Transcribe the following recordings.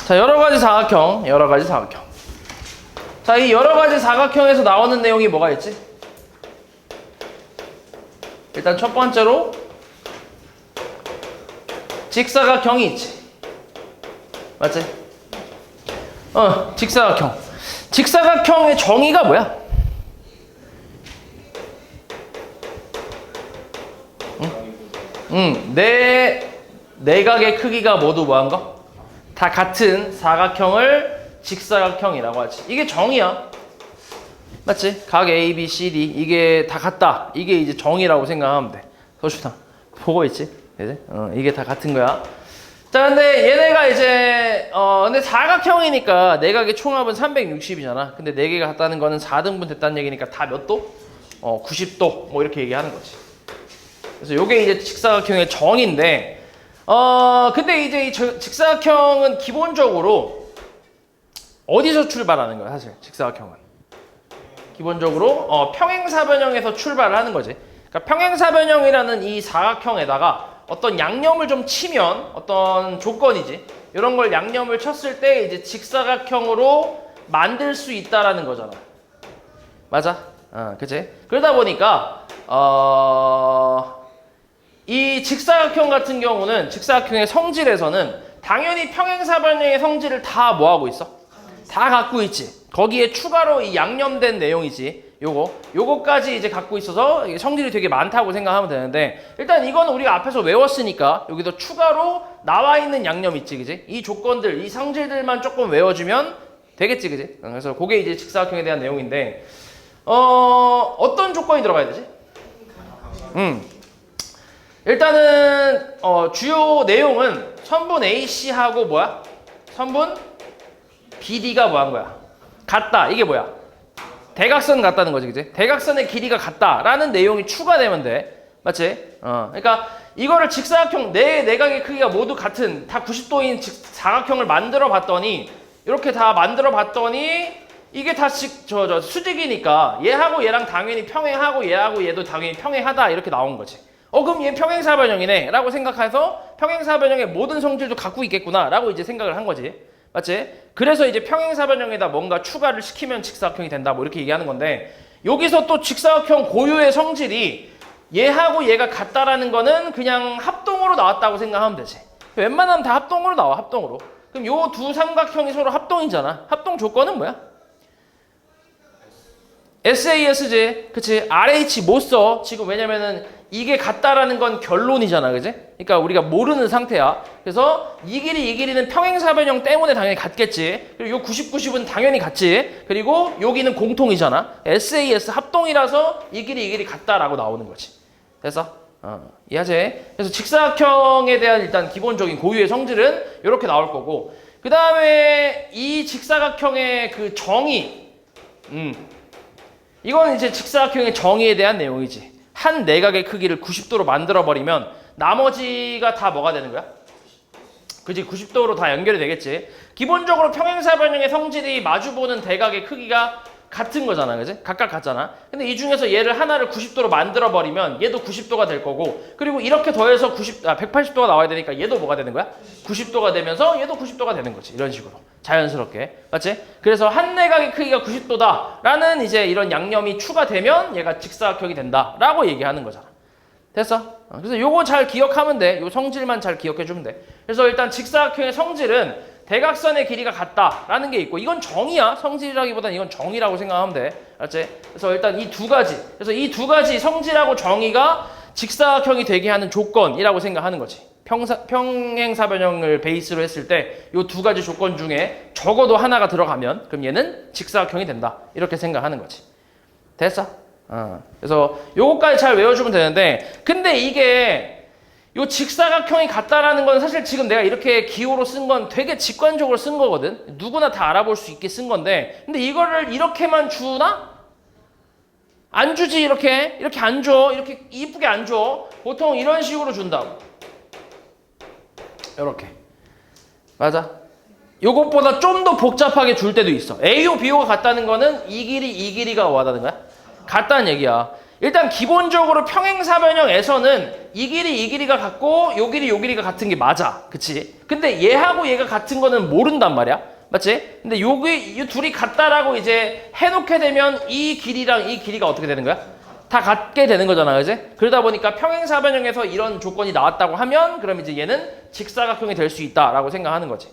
자, 여러 가지 사각형. 자, 이 여러 가지 사각형에서 나오는 내용이 뭐가 있지? 일단 첫 번째로 직사각형이 있지. 맞지? 직사각형. 직사각형의 정의가 뭐야? 내각의 크기가 모두 뭐한 거? 다 같은 사각형을 직사각형이라고 하지. 이게 정의야. 맞지? 각 A, B, C, D 이게 다 같다. 이게 이제 정의라고 생각하면 돼. 서준아 보고 있지? 그지? 이게 다 같은 거야. 자, 근데 얘네가 이제 근데 사각형이니까 내각의 총합은 360이잖아. 근데 4개가 같다는 거는 4등분 됐다는 얘기니까 다 몇 도? 90도 뭐 이렇게 얘기하는 거지. 그래서 요게 이제 직사각형의 정의인데 근데 이제 이 직사각형은 기본적으로 어디서 출발하는 거야, 사실 직사각형은? 기본적으로 평행사변형에서 출발을 하는 거지. 그러니까 평행사변형이라는 이 사각형에다가 어떤 양념을 좀 치면 어떤 조건이지. 이런 걸 양념을 쳤을 때 이제 직사각형으로 만들 수 있다라는 거잖아. 맞아? 그치? 그러다 보니까 이 직사각형 같은 경우는 직사각형의 성질에서는 당연히 평행사변형의 성질을 다 뭐하고 있어? 다 갖고 있지. 거기에 추가로 이 양념된 내용이지. 요거까지 이제 갖고 있어서 성질이 되게 많다고 생각하면 되는데, 일단 이거는 우리가 앞에서 외웠으니까 여기도 추가로 나와 있는 양념 있지, 그지? 이 조건들, 이 성질들만 조금 외워주면 되겠지, 그지? 그래서 그게 이제 직사각형에 대한 내용인데, 어떤 조건이 들어가야 되지? 일단은 주요 내용은 선분 AC하고 뭐야? 선분 BD가 뭐 한 거야? 같다. 이게 뭐야? 대각선 같다는 거지, 그지? 대각선의 길이가 같다라는 내용이 추가되면 돼. 맞지? 그러니까 이거를 직사각형 내각의 크기가 모두 같은 다 90도인 사각형을 만들어 봤더니 이렇게 다 만들어 봤더니 이게 다 수직이니까 얘하고 얘랑 당연히 평행하고 얘하고 얘도 당연히 평행하다 이렇게 나온 거지. 그럼 얘 평행사변형이네 라고 생각해서 평행사변형의 모든 성질도 갖고 있겠구나 라고 이제 생각을 한 거지. 맞지? 그래서 이제 평행사변형에다 뭔가 추가를 시키면 직사각형이 된다 뭐 이렇게 얘기하는 건데, 여기서 또 직사각형 고유의 성질이 얘하고 얘가 같다라는 거는 그냥 합동으로 나왔다고 생각하면 되지. 웬만하면 다 합동으로 나와. 합동으로. 그럼 요 두 삼각형이 서로 합동이잖아. 합동 조건은 뭐야? SAS지. 그치? RH 못 써. 지금 왜냐면은 이게 같다라는 건 결론이잖아. 그지? 그러니까 우리가 모르는 상태야. 그래서 이 길이는 평행사변형 때문에 당연히 같겠지. 그리고 요 90, 90은 당연히 같지. 그리고 여기는 공통이잖아. SAS 합동이라서 이 길이 같다라고 나오는 거지. 됐어? 이해하지? 그래서 직사각형에 대한 일단 기본적인 고유의 성질은 이렇게 나올 거고, 그 다음에 이 직사각형의 그 정의, 이건 이제 직사각형의 정의에 대한 내용이지. 한 내각의 크기를 90도로 만들어버리면 나머지가 다 뭐가 되는 거야? 그지? 90도로 다 연결이 되겠지. 기본적으로 평행사변형의 성질이 마주보는 대각의 크기가 같은 거잖아. 그지? 각각 같잖아. 근데 이 중에서 얘를 하나를 90도로 만들어버리면 얘도 90도가 될 거고, 그리고 이렇게 더해서 180도가 나와야 되니까 얘도 뭐가 되는 거야? 90도가 되면서 얘도 90도가 되는 거지. 이런 식으로. 자연스럽게. 맞지? 그래서 한 내각의 크기가 90도다 라는 이제 이런 양념이 추가되면 얘가 직사각형이 된다 라고 얘기하는 거잖아. 됐어? 그래서 요거 잘 기억하면 돼. 요 성질만 잘 기억해 주면 돼. 그래서 일단 직사각형의 성질은 대각선의 길이가 같다라는 게 있고, 이건 정의야. 성질이라기보다는 이건 정의라고 생각하면 돼. 알았지? 그래서 일단 이 두 가지. 그래서 이 두 가지 성질하고 정의가 직사각형이 되게 하는 조건이라고 생각하는 거지. 평행사변형을 베이스로 했을 때 이 두 가지 조건 중에 적어도 하나가 들어가면 그럼 얘는 직사각형이 된다. 이렇게 생각하는 거지. 됐어? 그래서 요거까지 잘 외워주면 되는데, 근데 이게 요 직사각형이 같다라는 건 사실 지금 내가 이렇게 기호로 쓴 건 되게 직관적으로 쓴 거거든. 누구나 다 알아볼 수 있게 쓴 건데, 근데 이거를 이렇게만 주나? 안 주지. 이렇게 안 줘. 이렇게 이쁘게 안 줘. 보통 이런 식으로 준다고. 이렇게. 맞아? 요것보다 좀 더 복잡하게 줄 때도 있어. A호 B호가 같다는 거는 이 길이가 뭐하다는 거야? 같다는 얘기야. 일단 기본적으로 평행사변형에서는 이 길이 이 길이가 같고 요 길이 요 길이가 같은 게 맞아. 그치? 근데 얘하고 얘가 같은 거는 모른단 말이야. 맞지? 근데 이 둘이 같다라고 이제 해놓게 되면 이 길이랑 이 길이가 어떻게 되는 거야? 다 같게 되는 거잖아. 그지? 그러다 보니까 평행사변형에서 이런 조건이 나왔다고 하면 그럼 이제 얘는 직사각형이 될 수 있다라고 생각하는 거지.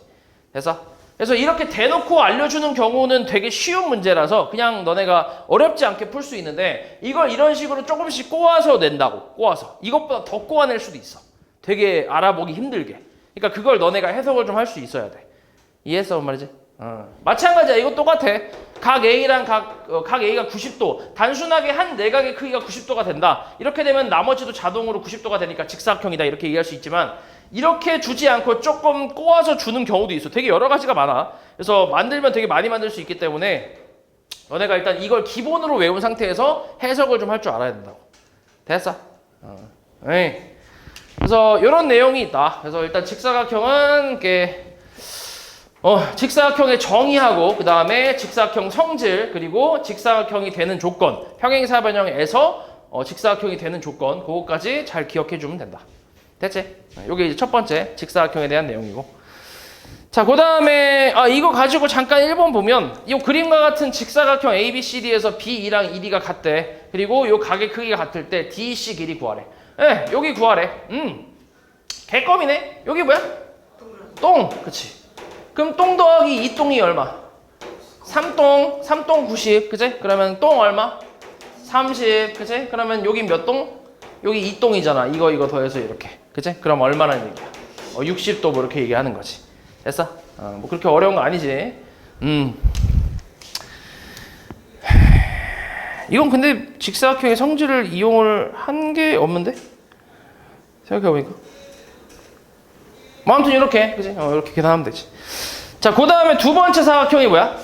그래서 이렇게 대놓고 알려주는 경우는 되게 쉬운 문제라서 그냥 너네가 어렵지 않게 풀 수 있는데 이걸 이런 식으로 조금씩 꼬아서 낸다고. 꼬아서. 이것보다 더 꼬아낼 수도 있어. 되게 알아보기 힘들게. 그러니까 그걸 너네가 해석을 좀 할 수 있어야 돼. 이해했어? 뭔 말이지? 마찬가지야. 이거 똑같아. 각 A랑 각 A가 90도. 단순하게 한 내각의 크기가 90도가 된다. 이렇게 되면 나머지도 자동으로 90도가 되니까 직사각형이다. 이렇게 얘기할 수 있지만 이렇게 주지 않고 조금 꼬아서 주는 경우도 있어. 되게 여러 가지가 많아. 그래서 만들면 되게 많이 만들 수 있기 때문에 너네가 일단 이걸 기본으로 외운 상태에서 해석을 좀 할 줄 알아야 된다고. 됐어? 네. 그래서 이런 내용이 있다. 그래서 일단 직사각형은 이렇게 직사각형의 정의하고 그 다음에 직사각형 성질 그리고 직사각형이 되는 조건 평행사변형에서 직사각형이 되는 조건 그거까지 잘 기억해 주면 된다. 됐지? 이게 이제 첫 번째 직사각형에 대한 내용이고 자 그 다음에 이거 가지고 잠깐 1번 보면 이 그림과 같은 직사각형 ABCD에서 B2랑 1, 2가 같대. 그리고 이 각의 크기가 같을 때 DC 길이 구하래. 네, 여기 구하래. 개껌이네. 여기 뭐야? 똥. 그치? 그럼 똥 더하기 2똥이 얼마? 3똥 90, 그치? 그러면 똥 얼마? 30, 그치? 그러면 여기 몇 똥? 여기 2똥이잖아. 이거 더해서 이렇게, 그치? 그럼 얼마라는 얘기야? 60도 뭐 이렇게 얘기하는 거지. 됐어? 뭐 그렇게 어려운 거 아니지. 이건 근데 직사각형의 성질을 이용을 한 게 없는데? 생각해보니까. 뭐 아무튼 이렇게, 그치? 이렇게 계산하면 되지. 자, 그 다음에 두 번째 사각형이 뭐야?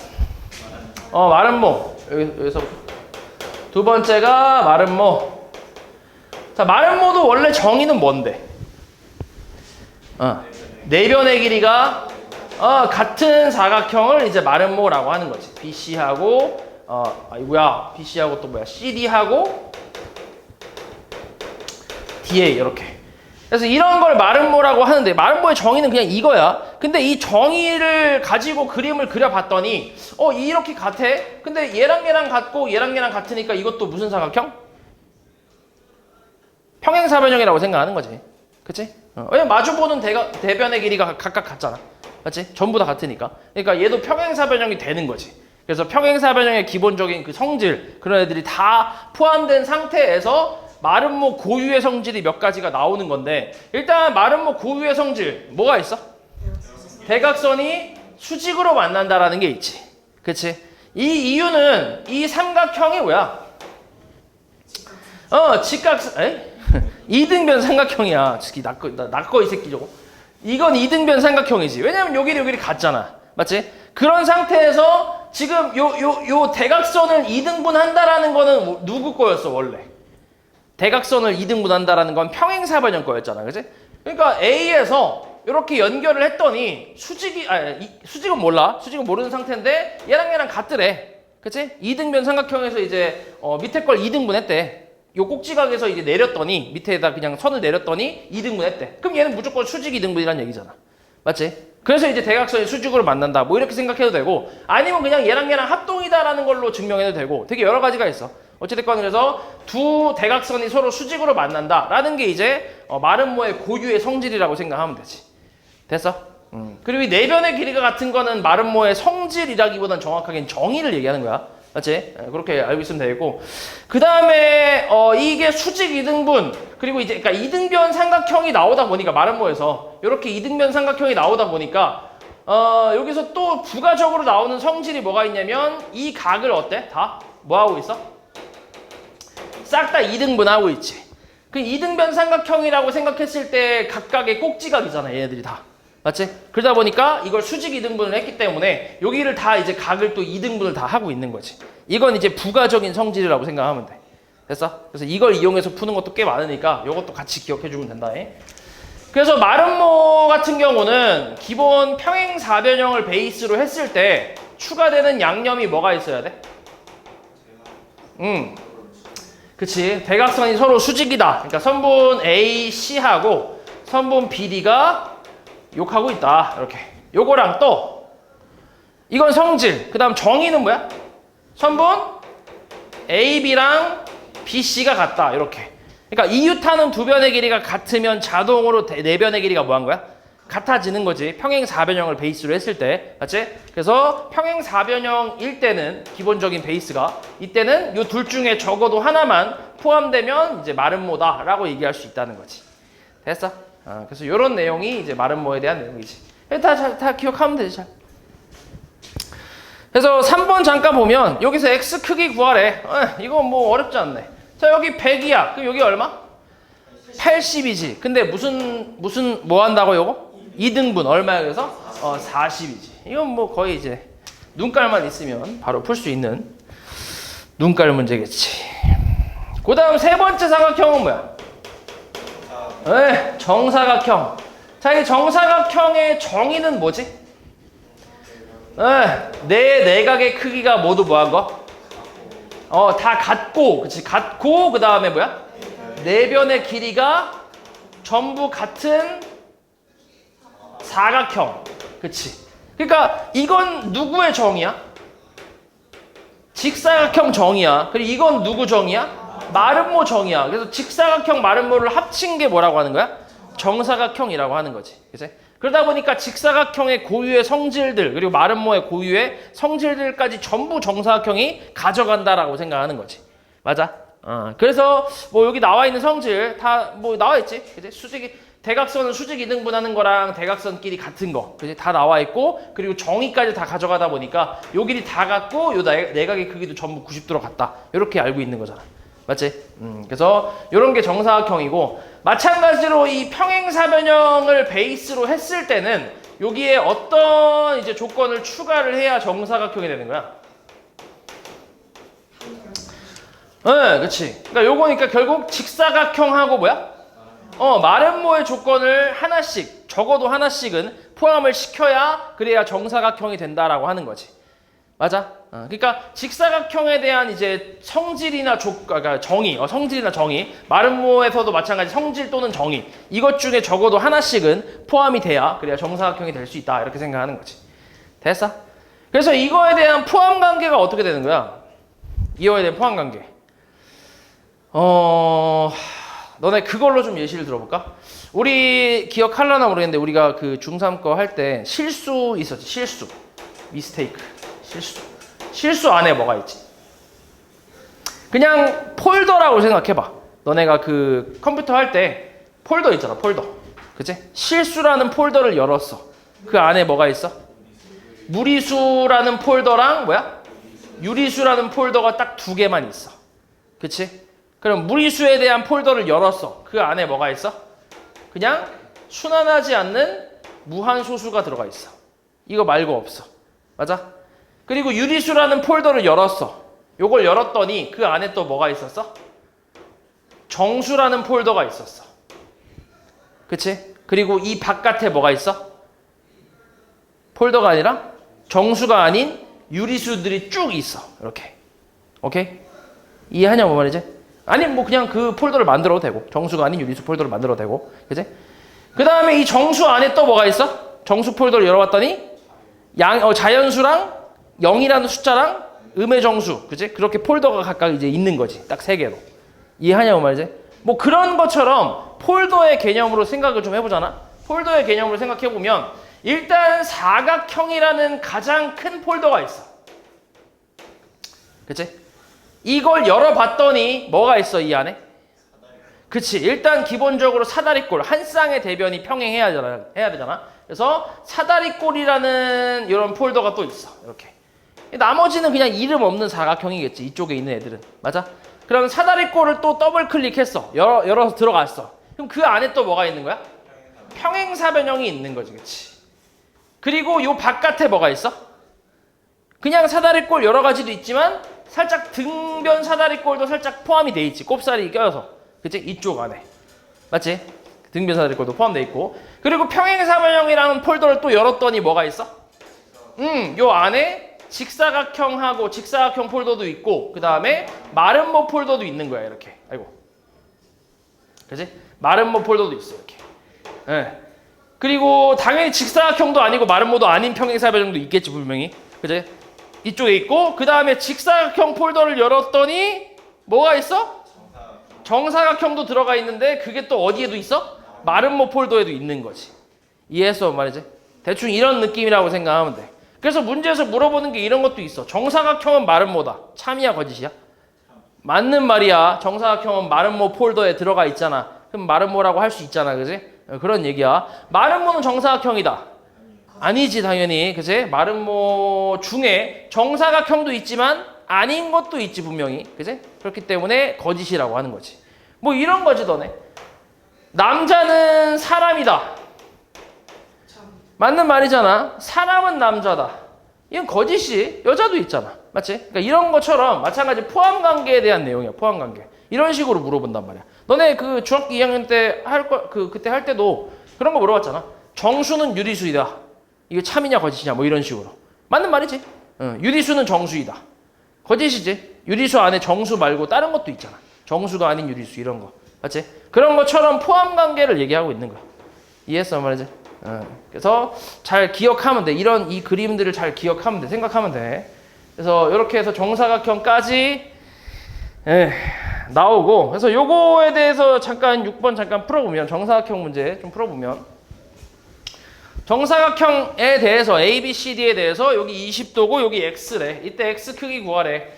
마름모. 여기서. 두 번째가 마름모. 자, 마름모도 원래 정의는 뭔데? 내변의 길이가 같은 사각형을 이제 마름모라고 하는 거지. BC하고 BC하고 또 뭐야? CD하고 DA 이렇게. 그래서 이런 걸 마름모라고 하는데 마름모의 정의는 그냥 이거야. 근데 이 정의를 가지고 그림을 그려봤더니 이렇게 같아. 근데 얘랑 얘랑 같고 얘랑 얘랑 같으니까 이것도 무슨 사각형? 평행사변형이라고 생각하는 거지. 그치? 왜냐면 마주보는 대변의 길이가 각각 같잖아. 맞지? 전부 다 같으니까. 그러니까 얘도 평행사변형이 되는 거지. 그래서 평행사변형의 기본적인 그 성질 그런 애들이 다 포함된 상태에서 마름모 고유의 성질이 몇 가지가 나오는 건데 일단 마름모 고유의 성질 뭐가 있어? 대각선이 수직으로 만난다라는 게 있지. 그치? 이 이유는 이 삼각형이 뭐야? 직각선 이등변 삼각형이야. 낚어 이 새끼 저거. 이건 이등변 삼각형이지. 왜냐면 여기 같잖아. 맞지? 그런 상태에서 지금 요 대각선을 2등분 한다라는 거는 누구 거였어 원래? 대각선을 2등분 한다라는 건 평행사변형 거였잖아. 그치? 그러니까 A에서 이렇게 연결을 했더니 수직은 몰라. 수직은 모르는 상태인데 얘랑 얘랑 같더래. 그치? 2등변 삼각형에서 이제 밑에 걸 2등분 했대. 요 꼭지각에서 이제 내렸더니 밑에다 그냥 선을 내렸더니 2등분 했대. 그럼 얘는 무조건 수직 2등분이란 얘기잖아. 맞지? 그래서 이제 대각선이 수직으로 만난다. 뭐 이렇게 생각해도 되고 아니면 그냥 얘랑 얘랑 합동이다라는 걸로 증명해도 되고 되게 여러 가지가 있어. 어찌됐건 그래서 두 대각선이 서로 수직으로 만난다라는 게 이제 마름모의 고유의 성질이라고 생각하면 되지. 됐어? 그리고 이 내변의 길이가 같은 거는 마름모의 성질이라기보다는 정확하게는 정의를 얘기하는 거야. 맞지? 그렇게 알고 있으면 되고 그 다음에 이게 수직 2등분 그리고 이제 그러니까 2등변 삼각형이 나오다 보니까 마름모에서 이렇게 2등변 삼각형이 나오다 보니까 여기서 또 부가적으로 나오는 성질이 뭐가 있냐면 이 각을 어때? 다? 뭐 하고 있어? 싹 다 2등분 하고 있지. 그 2등변 삼각형이라고 생각했을 때 각각의 꼭지각이잖아 얘네들이 다. 맞지? 그러다 보니까 이걸 수직 2등분을 했기 때문에 여기를 다 이제 각을 또 2등분을 다 하고 있는 거지. 이건 이제 부가적인 성질이라고 생각하면 돼. 됐어? 그래서 이걸 이용해서 푸는 것도 꽤 많으니까 이것도 같이 기억해 주면 된다. 그래서 마름모 같은 경우는 기본 평행사변형을 베이스로 했을 때 추가되는 양념이 뭐가 있어야 돼? 그치? 대각선이 서로 수직이다. 그러니까 선분 AC하고 선분 BD가 욕하고 있다. 이렇게. 요거랑 또 이건 성질. 그 다음 정의는 뭐야? 선분 AB랑 BC가 같다. 이렇게. 그러니까 이유타는 두 변의 길이가 같으면 자동으로 네 변의 길이가 뭐 한 거야? 같아지는 거지. 평행 4변형을 베이스로 했을 때. 맞지? 그래서 평행 4변형일 때는 기본적인 베이스가 이때는 이 둘 중에 적어도 하나만 포함되면 이제 마름모다라고 얘기할 수 있다는 거지. 됐어? 그래서 이런 내용이 이제 마름모에 대한 내용이지. 다 기억하면 되지. 잘. 그래서 3번 잠깐 보면 여기서 x 크기 구하래. 이거 뭐 어렵지 않네. 자, 여기 100이야. 그럼 여기 얼마? 80이지. 근데 무슨 뭐 한다고 요거? 2등분 얼마야? 그래서 40이지. 이건 뭐 거의 이제 눈깔만 있으면 바로 풀 수 있는 눈깔 문제겠지. 그 다음 세 번째 사각형은 뭐야? 네, 정사각형. 자, 이 정사각형의 정의는 뭐지? 네, 내 내각의 크기가 모두 뭐한 거? 다 같고, 그치? 같고, 그 다음에 뭐야? 네 변의 길이가 전부 같은 사각형. 그치? 그러니까 이건 누구의 정의야? 직사각형 정의야. 그리고 이건 누구 정의야? 마름모 정의야. 그래서 직사각형 마름모를 합친 게 뭐라고 하는 거야? 정사각형이라고 하는 거지. 그치? 그러다 보니까 직사각형의 고유의 성질들 그리고 마름모의 고유의 성질들까지 전부 정사각형이 가져간다라고 생각하는 거지. 맞아? 그래서 뭐 여기 나와 있는 성질 다 뭐 나와 있지. 그치? 수직이 대각선은 수직 이등분하는 거랑 대각선끼리 같은 거, 그치? 다 나와 있고 그리고 정의까지 다 가져가다 보니까 요 길이 다 같고 요 내각의 크기도 전부 90도로 같다. 이렇게 알고 있는 거잖아. 맞지? 그래서 이런 게 정사각형이고 마찬가지로 이 평행사변형을 베이스로 했을 때는 여기에 어떤 이제 조건을 추가를 해야 정사각형이 되는 거야? 네, 그치. 그러니까 요거니까 결국 직사각형하고 뭐야? 마름모의 조건을 하나씩, 적어도 하나씩은 포함을 시켜야 그래야 정사각형이 된다라고 하는 거지. 맞아? 그러니까 직사각형에 대한 이제 성질이나 그러니까 정의, 성질이나 정의, 마름모에서도 마찬가지 성질 또는 정의 이것 중에 적어도 하나씩은 포함이 돼야 그래야 정사각형이 될 수 있다 이렇게 생각하는 거지. 됐어? 그래서 이거에 대한 포함 관계가 어떻게 되는 거야? 이거에 대한 포함 관계. 너네 그걸로 좀 예시를 들어볼까? 우리 기억할라나 모르겠는데 우리가 그 중3 거 할 때 실수 있었지. 실수, 미스테이크, 실수 안에 뭐가 있지? 그냥 폴더라고 생각해봐. 너네가 그 컴퓨터 할 때 폴더 있잖아. 폴더, 그치? 실수라는 폴더를 열었어. 그 안에 뭐가 있어? 무리수라는 폴더랑 뭐야? 유리수라는 폴더가 딱 두 개만 있어. 그치? 그럼 무리수에 대한 폴더를 열었어. 그 안에 뭐가 있어? 그냥 순환하지 않는 무한소수가 들어가 있어. 이거 말고 없어. 맞아? 그리고 유리수라는 폴더를 열었어. 요걸 열었더니 그 안에 또 뭐가 있었어? 정수라는 폴더가 있었어. 그치? 그리고 이 바깥에 뭐가 있어? 폴더가 아니라 정수가 아닌 유리수들이 쭉 있어. 이렇게. 오케이? 이해하냐 뭐 말이지? 아니 뭐 그냥 그 폴더를 만들어도 되고 정수가 아닌 유리수 폴더를 만들어도 되고 그치? 그 다음에 이 정수 안에 또 뭐가 있어? 정수 폴더를 열어봤더니 자연수랑 0이라는 숫자랑 음의 정수 그치? 그렇게 폴더가 각각 이제 있는 거지. 딱 세 개로. 이해하냐고 말이지? 뭐 그런 것처럼 폴더의 개념으로 생각을 좀 해보잖아. 폴더의 개념으로 생각해보면 일단 사각형이라는 가장 큰 폴더가 있어. 그치? 이걸 열어봤더니 뭐가 있어 이 안에? 그치. 일단 기본적으로 사다리꼴 한 쌍의 대변이 평행해야 되잖아. 그래서 사다리꼴이라는 이런 폴더가 또 있어. 이렇게. 나머지는 그냥 이름 없는 사각형이겠지. 이쪽에 있는 애들은. 맞아? 그럼 사다리꼴을 또 더블 클릭했어. 열어서 들어갔어. 그럼 그 안에 또 뭐가 있는 거야? 평행사변형이 있는 거지. 그치? 그리고 요 바깥에 뭐가 있어? 그냥 사다리꼴 여러 가지도 있지만 살짝 등변 사다리꼴도 살짝 포함이 돼 있지. 꼽살이 껴서. 그치? 이쪽 안에. 맞지? 등변 사다리꼴도 포함돼 있고. 그리고 평행사변형이라는 폴더를 또 열었더니 뭐가 있어? 요 안에 직사각형하고 직사각형 폴더도 있고 그 다음에 마름모 폴더도 있는 거야 이렇게. 아이고, 그지? 마름모 폴더도 있어 이렇게. 예. 그리고 당연히 직사각형도 아니고 마름모도 아닌 평행사변형도 있겠지 분명히. 그지? 이쪽에 있고 그 다음에 직사각형 폴더를 열었더니 뭐가 있어? 정사각형도 들어가 있는데 그게 또 어디에도 있어? 마름모 폴더에도 있는 거지. 이해했어 말이지? 대충 이런 느낌이라고 생각하면 돼. 그래서 문제에서 물어보는 게 이런 것도 있어. 정사각형은 마름모다. 참이야 거짓이야? 맞는 말이야. 정사각형은 마름모 폴더에 들어가 있잖아. 그럼 마름모라고 할 수 있잖아. 그지? 그런 얘기야. 마름모는 정사각형이다. 아니지 당연히. 그지? 마름모 중에 정사각형도 있지만 아닌 것도 있지 분명히. 그지? 그렇기 때문에 거짓이라고 하는 거지. 뭐 이런 거지 너네. 남자는 사람이다. 맞는 말이잖아. 사람은 남자다. 이건 거짓이. 여자도 있잖아. 맞지? 그러니까 이런 것처럼 마찬가지 포함관계에 대한 내용이야. 포함관계. 이런 식으로 물어본단 말이야. 너네 그 중학교 2학년 때 그때 할 때도 그런 거 물어봤잖아. 정수는 유리수이다. 이게 참이냐 거짓이냐 뭐 이런 식으로. 맞는 말이지. 유리수는 정수이다. 거짓이지. 유리수 안에 정수 말고 다른 것도 있잖아. 정수가 아닌 유리수 이런 거. 맞지? 그런 것처럼 포함관계를 얘기하고 있는 거야. 이해했어 말이지? 그래서 잘 기억하면 돼. 이 그림들을 잘 기억하면 돼. 생각하면 돼. 그래서 이렇게 해서 정사각형까지 나오고, 그래서 요거에 대해서 잠깐 6번 잠깐 풀어보면, 정사각형 문제 좀 풀어보면, 정사각형에 대해서 A, B, C, D에 대해서 여기 20도고 여기 X래. 이때 X 크기 구하래.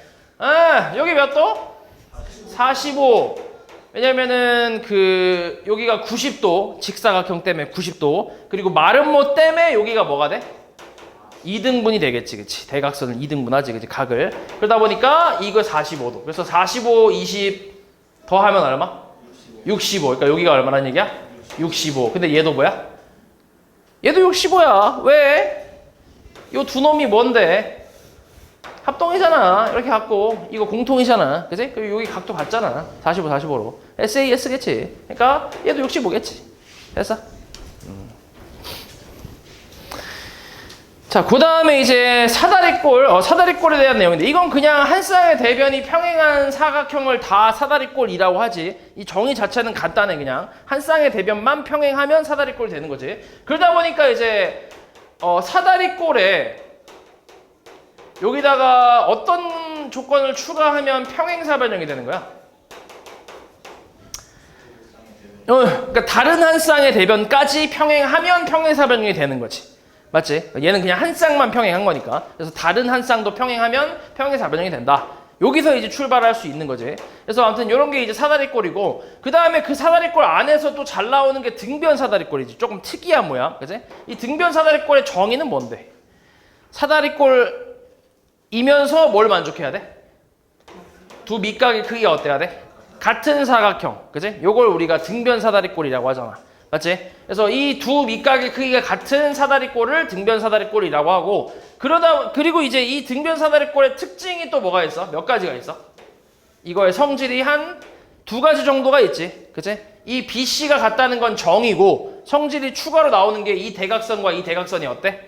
여기 몇 도? 45. 왜냐면은 여기가 90도, 직사각형 때문에 90도, 그리고 마름모 때문에 여기가 뭐가 돼? 2등분이 되겠지, 그치? 대각선을 2등분하지, 그치? 각을. 그러다 보니까 이거 45도. 그래서 45, 20 더하면 얼마? 65. 그러니까 여기가 얼마란 얘기야? 65. 근데 얘도 뭐야? 얘도 65야. 왜? 요 두 놈이 뭔데? 합동이잖아. 이렇게 갖고 이거 공통이잖아. 그치? 그리고 여기 각도 같잖아. 45, 45로. SAS겠지. 그러니까 얘도 65겠지. 됐어? 자, 그 다음에 이제 사다리꼴에 대한 내용인데, 이건 그냥 한 쌍의 대변이 평행한 사각형을 다 사다리꼴이라고 하지. 이 정의 자체는 간단해. 그냥 한 쌍의 대변만 평행하면 사다리꼴이 되는 거지. 그러다 보니까 이제 사다리꼴에 여기다가 어떤 조건을 추가하면 평행사변형이 되는 거야? 그러니까 다른 한 쌍의 대변까지 평행하면 평행사변형이 되는 거지. 맞지? 얘는 그냥 한 쌍만 평행한 거니까. 그래서 다른 한 쌍도 평행하면 평행사변형이 된다. 여기서 이제 출발할 수 있는 거지. 그래서 아무튼 이런 게 이제 사다리꼴이고, 그 다음에 그 사다리꼴 안에서 또 잘 나오는 게 등변 사다리꼴이지. 조금 특이한 모양. 그치? 이 등변 사다리꼴의 정의는 뭔데? 사다리꼴이면서 뭘 만족해야 돼? 두 밑각의 크기가 어때야 돼? 같은 사각형. 그치? 요걸 우리가 등변 사다리꼴이라고 하잖아. 맞지? 그래서 이 두 밑각의 크기가 같은 사다리꼴을 등변 사다리꼴이라고 하고, 그리고 이제 이 등변 사다리꼴의 특징이 또 뭐가 있어? 몇 가지가 있어? 이거의 성질이 한 두 가지 정도가 있지. 그치? 이 BC가 같다는 건 정이고, 성질이 추가로 나오는 게 이 대각선과 이 대각선이 어때?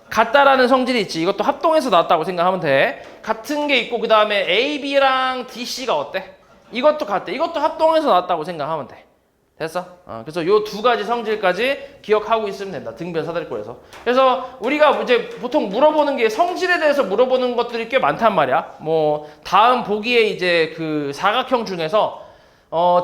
같다라는 성질이 있지. 이것도 합동해서 나왔다고 생각하면 돼. 같은 게 있고, 그 다음에 AB랑 DC가 어때? 이것도 같대. 이것도 합동해서 나왔다고 생각하면 돼. 됐어? 그래서 요 두 가지 성질까지 기억하고 있으면 된다. 등변 사다리꼴에서. 그래서 우리가 이제 보통 물어보는 게 성질에 대해서 물어보는 것들이 꽤 많단 말이야. 뭐 다음 보기에 이제 그 사각형 중에서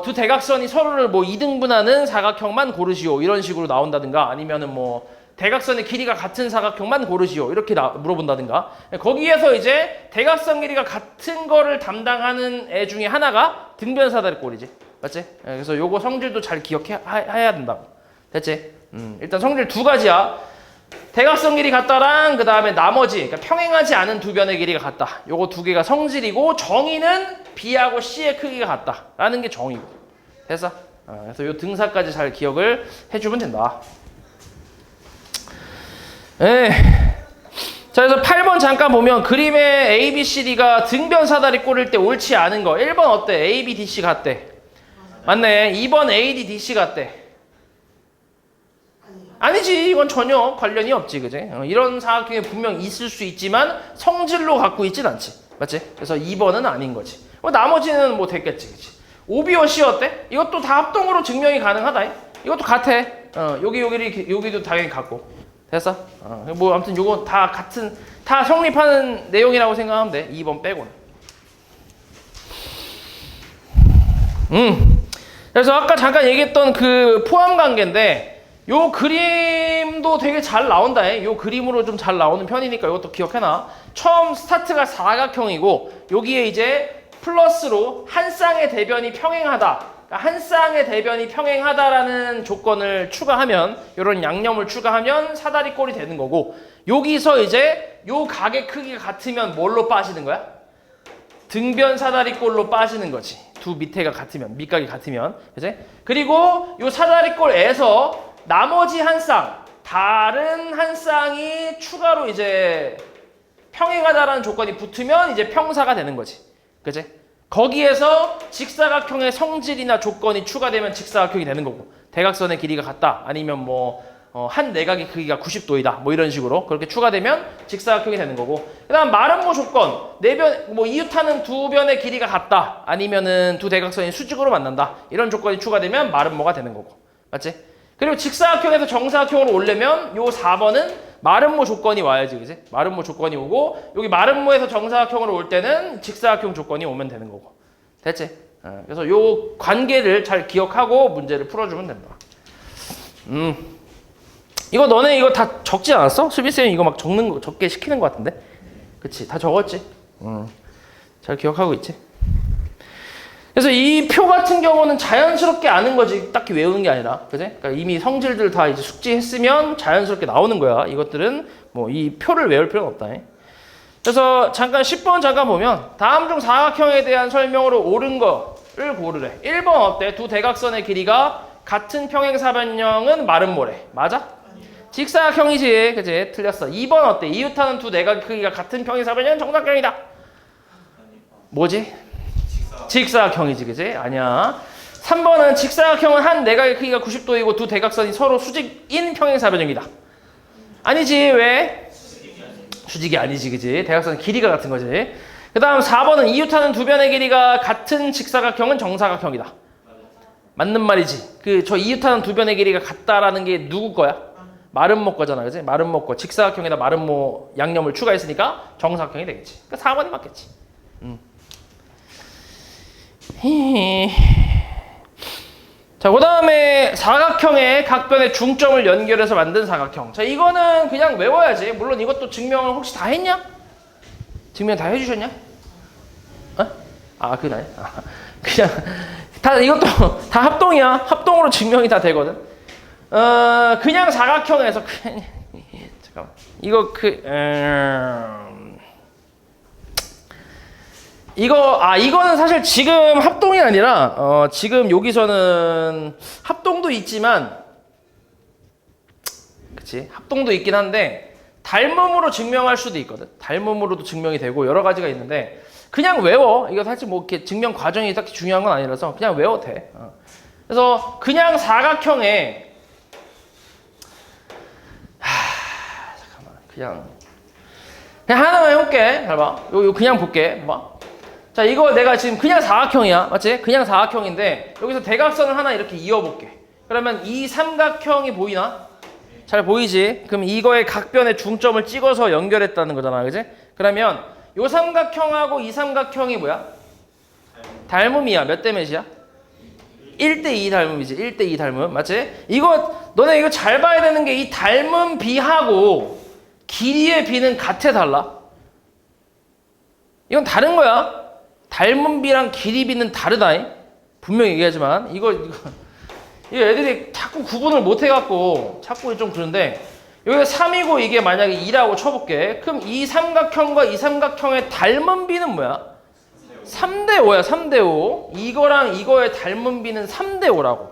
두 대각선이 서로를 뭐 2등분하는 사각형만 고르시오. 이런 식으로 나온다든가, 아니면은 뭐 대각선의 길이가 같은 사각형만 고르시오. 이렇게 물어본다든가. 거기에서 이제 대각선 길이가 같은 거를 담당하는 애 중에 하나가 등변 사다리꼴이지. 맞지? 그래서 요거 성질도 잘 기억해야 된다고. 됐지? 일단 성질 두 가지야. 대각선 길이 같다랑 그 다음에 나머지, 그러니까 평행하지 않은 두 변의 길이가 같다. 요거 두 개가 성질이고, 정의는 B하고 C의 크기가 같다라는 게 정의고. 됐어? 그래서 요 등사까지 잘 기억을 해주면 된다. 자, 그래서 8번 잠깐 보면 그림의 A, B, C, D가 등변 사다리꼴일 때 옳지 않은 거. 1번 어때? A, B, D, C 같대. 맞네. 2번 A, D, D, C 같대. 아니지. 이건 전혀 관련이 없지. 그지? 이런 사각형이 분명 있을 수 있지만 성질로 갖고 있진 않지. 맞지? 그래서 2번은 아닌 거지. 나머지는 뭐 됐겠지. 그치? OB와 C 어때? 이것도 다 합동으로 증명이 가능하다. 이것도 같아. 여기도 당연히 같고. 됐어? 뭐 아무튼 요거 다 같은 다 성립하는 내용이라고 생각하면 돼. 2번 빼고는. 그래서 아까 잠깐 얘기했던 그 포함 관계인데 요 그림도 되게 잘 나온다. 요 그림으로 좀 잘 나오는 편이니까 이것도 기억해놔. 처음 스타트가 사각형이고 여기에 이제 플러스로 한 쌍의 대변이 평행하다. 한 쌍의 대변이 평행하다라는 조건을 추가하면 이런 양념을 추가하면 사다리꼴이 되는 거고 여기서 이제 요 각의 크기가 같으면 뭘로 빠지는 거야? 등변 사다리꼴로 빠지는 거지. 두 밑에가 같으면 밑각이 같으면 그치? 그리고 요 사다리꼴에서 나머지 한 쌍 다른 한 쌍이 추가로 이제 평행하다라는 조건이 붙으면 이제 평사가 되는 거지. 그치? 거기에서 직사각형의 성질이나 조건이 추가되면 직사각형이 되는 거고 대각선의 길이가 같다 아니면 뭐 한 내각의 크기가 90도이다 뭐 이런 식으로 그렇게 추가되면 직사각형이 되는 거고 그 다음 마름모 조건 뭐 이웃하는 두 변의 길이가 같다 아니면은 두 대각선이 수직으로 만난다 이런 조건이 추가되면 마름모가 되는 거고 맞지? 그리고 직사각형에서 정사각형으로 오려면 요 4번은 마름모 조건이 와야지 그지? 마름모 조건이 오고 여기 마름모에서 정사각형으로 올 때는 직사각형 조건이 오면 되는 거고 됐지? 그래서 요 관계를 잘 기억하고 문제를 풀어주면 된다. 이거 너네 이거 다 적지 않았어? 수비쌤이 이거 막 적게 시키는 것 같은데? 그치? 다 적었지? 잘 기억하고 있지? 그래서 이 표 같은 경우는 자연스럽게 아는 거지 딱히 외우는 게 아니라 그지? 그러니까 이미 성질들 다 이제 숙지했으면 자연스럽게 나오는 거야. 이것들은 뭐 이 표를 외울 필요는 없다. 그래서 잠깐 10번 잠깐 보면 다음 중 사각형에 대한 설명으로 옳은 거를 고르래. 1번 어때? 두 대각선의 길이가 같은 평행사변형은 마름모래. 맞아? 직사각형이지. 그치? 틀렸어. 2번 어때? 이웃하는 두 내각의 크기가 같은 평행사변형은 정사각형이다. 뭐지? 직사각형이지. 그치? 아니야. 3번은 직사각형은 한 내각의 크기가 90도이고 두 대각선이 서로 수직인 평행사변형이다. 아니지. 왜? 수직이 아니지. 그치? 대각선 길이가 같은 거지. 그 다음 4번은 이웃하는 두 변의 길이가 같은 직사각형은 정사각형이다. 맞는 말이지. 저 이웃하는 두 변의 길이가 같다라는 게 누구 거야? 마름모 거잖아. 그치? 마름모 거. 직사각형에다 마름모 양념을 추가했으니까 정사각형이 되겠지. 그러니까 4번이 맞겠지. 자, 그 다음에 사각형의 각변의 중점을 연결해서 만든 사각형. 자, 이거는 그냥 외워야지. 물론 이것도 증명을 혹시 다 했냐? 증명 다 해주셨냐? 그건 아니야. 그냥 다 이것도 다 합동이야. 합동으로 증명이 다 되거든. 그냥 사각형에서 그냥 잠깐만. 이거는 사실 지금 합동이 아니라 지금 여기서는 합동도 있지만 그치? 합동도 있긴 한데 닮음으로 증명할 수도 있거든. 닮음으로도 증명이 되고 여러 가지가 있는데 그냥 외워. 이거 사실 뭐 이렇게 증명 과정이 딱히 중요한 건 아니라서 그냥 외워도 돼. 그래서 그냥 사각형에 잠깐만 그냥 하나만 해볼게. 잘 봐. 요 그냥 볼게. 봐. 자, 이거 내가 지금 그냥 사각형이야. 맞지? 그냥 사각형인데 여기서 대각선을 하나 이렇게 이어볼게. 그러면 이 삼각형이 보이나? 잘 보이지? 그럼 이거의 각변의 중점을 찍어서 연결했다는 거잖아. 그지? 그러면 요 삼각형하고 이 삼각형이 뭐야? 닮음이야. 몇 대 몇이야? 1대2 닮음이지. 1대2 닮음. 맞지? 너네 이거 잘 봐야 되는 게 이 닮음 비하고 길이의 비는 같아 달라? 이건 다른 거야. 닮은 비랑 길이 비는 다르다. 분명히 얘기하지만 이거 애들이 자꾸 구분을 못 해갖고 자꾸 좀 그런데 여기가 3이고 이게 만약에 2라고 쳐볼게. 그럼 이 삼각형과 이 삼각형의 닮은 비는 뭐야? 3대5야. 3대5. 이거랑 이거의 닮은 비는 3대5라고.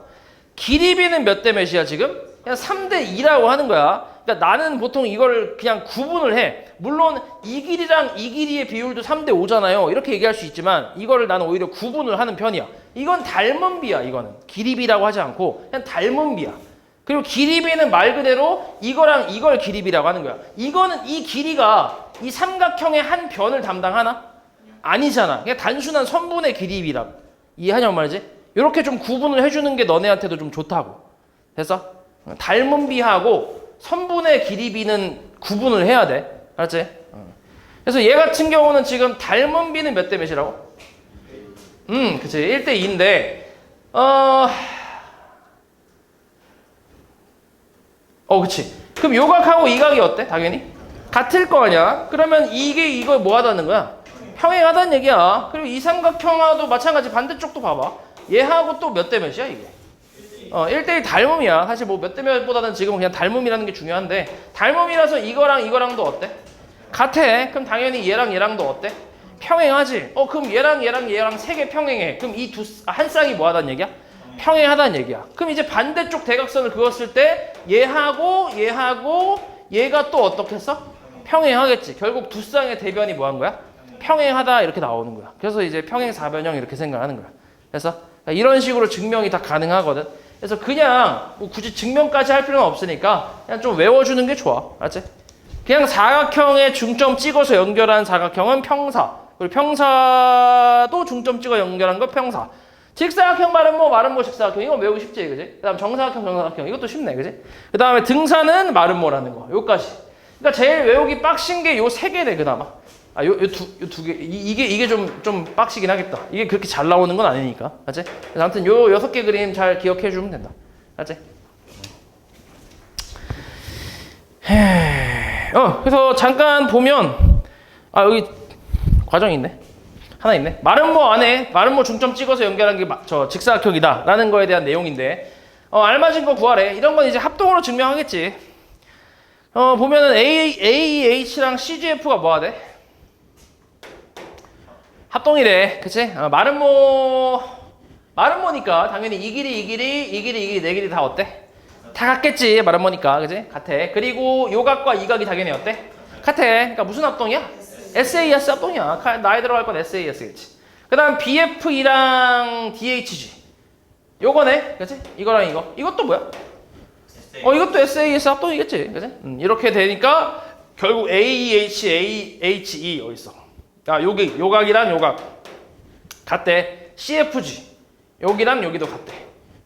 길이 비는 몇 대 몇이야 지금? 그냥 3대2라고 하는 거야. 그러니까 나는 보통 이거를 그냥 구분을 해. 물론 이 길이랑 이 길이의 비율도 3대5잖아요. 이렇게 얘기할 수 있지만 이거를 나는 오히려 구분을 하는 편이야. 이건 닮은 비야. 이거는 길이 비라고 하지 않고 그냥 닮은 비야. 그리고 길이비는 말 그대로 이거랑 이걸 길이비라고 하는 거야. 이거는 이 길이가 이 삼각형의 한 변을 담당하나? 아니잖아. 그냥 단순한 선분의 길이비라고. 이해하냐고 말이지? 이렇게 좀 구분을 해주는 게 너네한테도 좀 좋다고. 됐어? 닮은 비하고 선분의 길이비는 구분을 해야 돼. 알았지? 그래서 얘 같은 경우는 지금 닮은 비는 몇 대 몇이라고? 그치. 1대 2인데, 그치. 그럼 요각하고 이 각이 어때? 당연히? 같을 거 아니야? 그러면 이게 이걸 뭐 하다는 거야? 평행하다는 얘기야. 그리고 이 삼각형하고도 마찬가지 반대쪽도 봐봐. 얘하고 또 몇 대 몇이야, 이게? 1대1 닮음이야. 사실 뭐 몇 대 몇보다는 지금 그냥 닮음이라는 게 중요한데, 닮음이라서 이거랑 이거랑도 어때? 같아. 그럼 당연히 얘랑 얘랑도 어때? 평행하지. 그럼 얘랑 세 개 평행해. 그럼 이 한 쌍이 뭐 하다는 얘기야? 평행하다는 얘기야. 그럼 이제 반대쪽 대각선을 그었을 때 얘하고 얘가 또 어떻게 했어? 평행하겠지. 결국 두 쌍의 대변이 뭐 한 거야? 평행하다 이렇게 나오는 거야. 그래서 이제 평행사변형 이렇게 생각하는 거야. 그래서 이런 식으로 증명이 다 가능하거든. 그래서 그냥 뭐 굳이 증명까지 할 필요는 없으니까 그냥 좀 외워주는 게 좋아. 알았지? 그냥 사각형에 중점 찍어서 연결한 사각형은 평사. 그리고 평사도 중점 찍어 연결한 거 평사. 직사각형 마름모 직사각형. 이건 외우기 쉽지, 그지? 그 다음 정사각형. 이것도 쉽네, 그지? 그 다음에 등사는 마름모라는 거. 요까지. 그러니까 제일 외우기 빡신 게 요 세 개네, 그나마. 요 두 개. 이게 좀 빡시긴 하겠다. 이게 그렇게 잘 나오는 건 아니니까. 알지? 그래서 아무튼 요 6개 그림 잘 기억해 주면 된다. 알지? 그래서 잠깐 보면, 여기 과정이 있네. 하나 있네. 마름모 안에 마름모 중점 찍어서 연결한 게 저 직사각형이다 라는 거에 대한 내용인데 알맞은 거 구하래. 이런 건 이제 합동으로 증명하겠지. 보면은 AH랑 CGF가 뭐가 돼? 합동이래. 그치? 마름모니까 당연히 이 길이 내 길이 다 어때? 다 같겠지. 마름모니까. 그치? 같아. 그리고 요 각과 이 각이 당연히 어때? 같아. 그러니까 무슨 합동이야? SAS 합동이야. 나에 들어갈 건 SAS겠지. 그 다음 BFE랑 DHG. 요거네. 그치? 이거랑 이거. 이것도 뭐야? 이것도 SAS 합동이겠지. 그치? 이렇게 되니까 결국 AEH, AHE 어딨어? 여기 요각이랑 요각 같대. CFG. 여기랑 여기도 같대.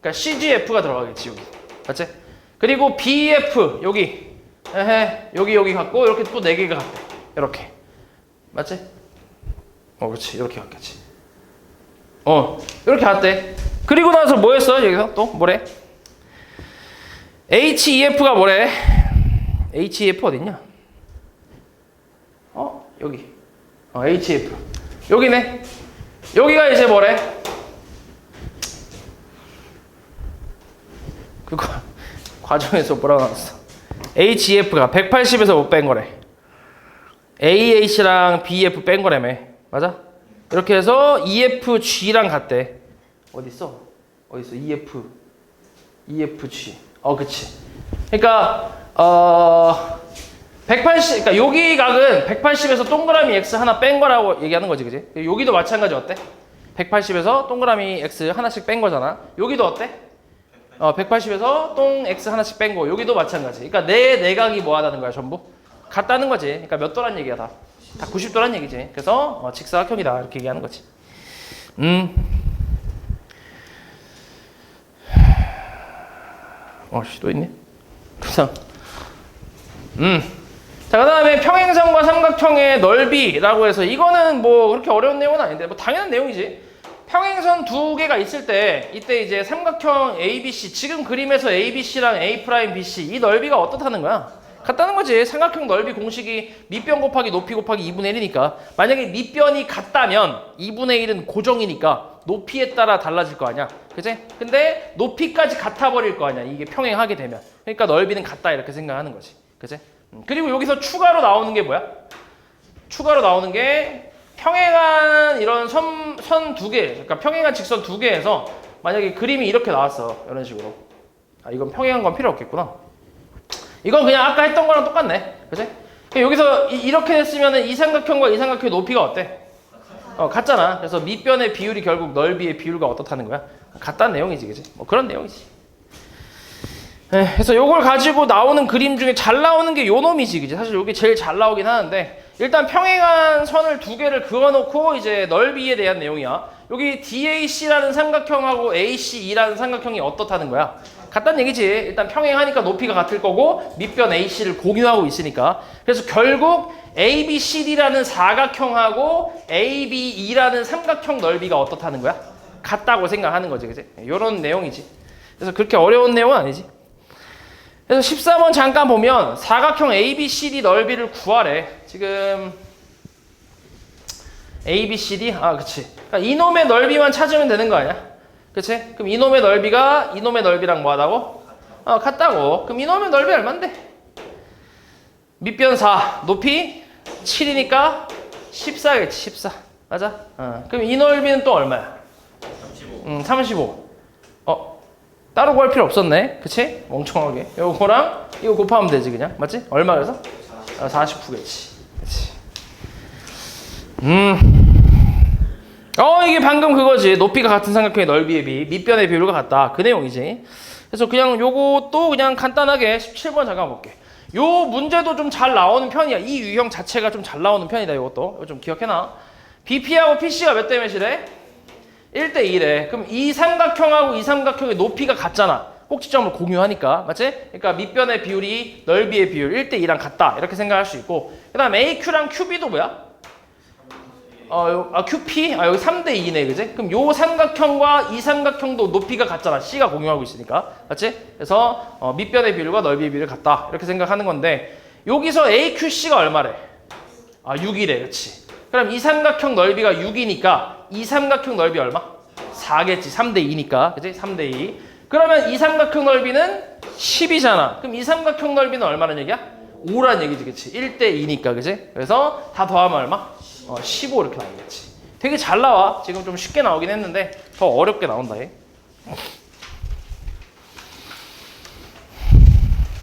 그러니까 CGF가 들어가겠지, 여기. 맞지? 그리고 BF 여기. 여기 같고 이렇게 또 4개가 같대. 이렇게. 맞지? 그렇지. 이렇게 갔겠지. 이렇게 갔대. 그리고 나서 뭐 했어? 여기서 또 뭐래? HEF가 뭐래? HEF 어딨냐? 여기. HEF. 여기네. 여기가 이제 뭐래? 그거 과정에서 뭐라고 나왔어? HEF가 180에서 못 뺀 거래. AH랑 BF 뺀 거라며. 맞아? 이렇게 해서 EFG랑 같대. 어딨어? EFG. 그치. 그러니까 180, 그러니까 여기 각은 180에서 동그라미 X 하나 뺀 거라고 얘기하는 거지, 그지? 여기도 마찬가지 어때? 180에서 동그라미 X 하나씩 뺀 거잖아. 여기도 어때? 180에서 동 X 하나씩 뺀 거. 여기도 마찬가지. 그러니까 내 내각이 뭐 하다는 거야, 전부? 같다는 거지. 그러니까 몇 도란 얘기야, 다 90도란 얘기지. 그래서 직사각형이다 이렇게 얘기하는 거지. 또 있네. 그래서 자, 그 다음에 평행선과 삼각형의 넓이라고 해서 이거는 뭐 그렇게 어려운 내용은 아닌데 뭐 당연한 내용이지. 평행선 두 개가 있을 때 이때 이제 삼각형 ABC, 지금 그림에서 ABC랑 A'BC 이 넓이가 어떻다는 거야? 같다는 거지. 삼각형 넓이 공식이 밑변 곱하기 높이 곱하기 2분의 1이니까 만약에 밑변이 같다면 2분의 1은 고정이니까 높이에 따라 달라질 거 아니야. 그치? 근데 높이까지 같아 버릴 거 아니야. 이게 평행하게 되면. 그러니까 넓이는 같다 이렇게 생각하는 거지. 그치? 그리고 여기서 추가로 나오는 게 뭐야? 추가로 나오는 게 평행한 이런 선 두 개, 그러니까 평행한 직선 두 개에서 만약에 그림이 이렇게 나왔어. 이런 식으로. 이건 평행한 건 필요 없겠구나. 이건 그냥 아까 했던 거랑 똑같네. 그치? 여기서 이렇게 됐으면 이 삼각형과 이 삼각형의 높이가 어때? 같잖아. 그래서 밑변의 비율이 결국 넓이의 비율과 어떻다는 거야? 같다는 내용이지, 그치? 뭐 그런 내용이지. 그래서 요걸 가지고 나오는 그림 중에 잘 나오는 게 요 놈이지, 그지? 사실 요게 제일 잘 나오긴 하는데, 일단 평행한 선을 두 개를 그어놓고 이제 넓이에 대한 내용이야. 여기 DAC라는 삼각형하고 ACE라는 삼각형이 어떻다는 거야? 같다는 얘기지. 일단 평행하니까 높이가 같을 거고 밑변 AC를 공유하고 있으니까. 그래서 결국 ABCD라는 사각형하고 ABE라는 삼각형 넓이가 어떻다는 거야? 같다고 생각하는 거지, 그지? 이런 내용이지. 그래서 그렇게 어려운 내용은 아니지. 그래서 13번 잠깐 보면 사각형 ABCD 넓이를 구하래. 지금 ABCD? 그치. 그러니까 이놈의 넓이만 찾으면 되는 거 아니야? 그치? 그럼 이놈의 넓이가 이놈의 넓이랑 뭐하다고? 같다고. 그럼 이놈의 넓이 얼만데? 밑변 4, 높이 7이니까 14겠지, 14. 맞아? 그럼 이 넓이는 또 얼마야? 35. 35. 따로 구할 필요 없었네. 그치? 멍청하게. 요거랑 이거 곱하면 되지, 그냥. 맞지? 얼마 그래서? 49겠지. 그치? 이게 방금 그거지. 높이가 같은 삼각형의 넓이에 비해 밑변의 비율과 같다. 그 내용이지. 그래서 그냥 요것도 그냥 간단하게 17번 잠깐 볼게. 요 문제도 좀 잘 나오는 편이야. 이 유형 자체가 좀 잘 나오는 편이다. 요것도. 이거 좀 기억해놔. BP하고 PC가 몇 대 몇이래? 1대 2래. 그럼 이 삼각형하고 이 삼각형의 높이가 같잖아. 꼭지점을 공유하니까. 맞지? 그러니까 밑변의 비율이 넓이의 비율 1대 2랑 같다. 이렇게 생각할 수 있고. 그 다음 AQ랑 QB도 뭐야? QP? 여기 3대 2네. 그지? 그럼 요 삼각형과 이 삼각형도 높이가 같잖아. C가 공유하고 있으니까. 맞지? 그래서 밑변의 비율과 넓이의 비율이 같다. 이렇게 생각하는 건데 여기서 AQC가 얼마래? 6이래. 그렇지? 그럼 이 삼각형 넓이가 6이니까 이 삼각형 넓이 얼마? 4겠지. 3대 2니까. 그치? 3대 2. 그러면 이 삼각형 넓이는 10이잖아. 그럼 이 삼각형 넓이는 얼마란 얘기야? 5란 얘기지. 그치? 1대 2니까. 그치? 그래서 다 더하면 얼마? 15 이렇게 나오겠지. 되게 잘 나와. 지금 좀 쉽게 나오긴 했는데 더 어렵게 나온다. 얘.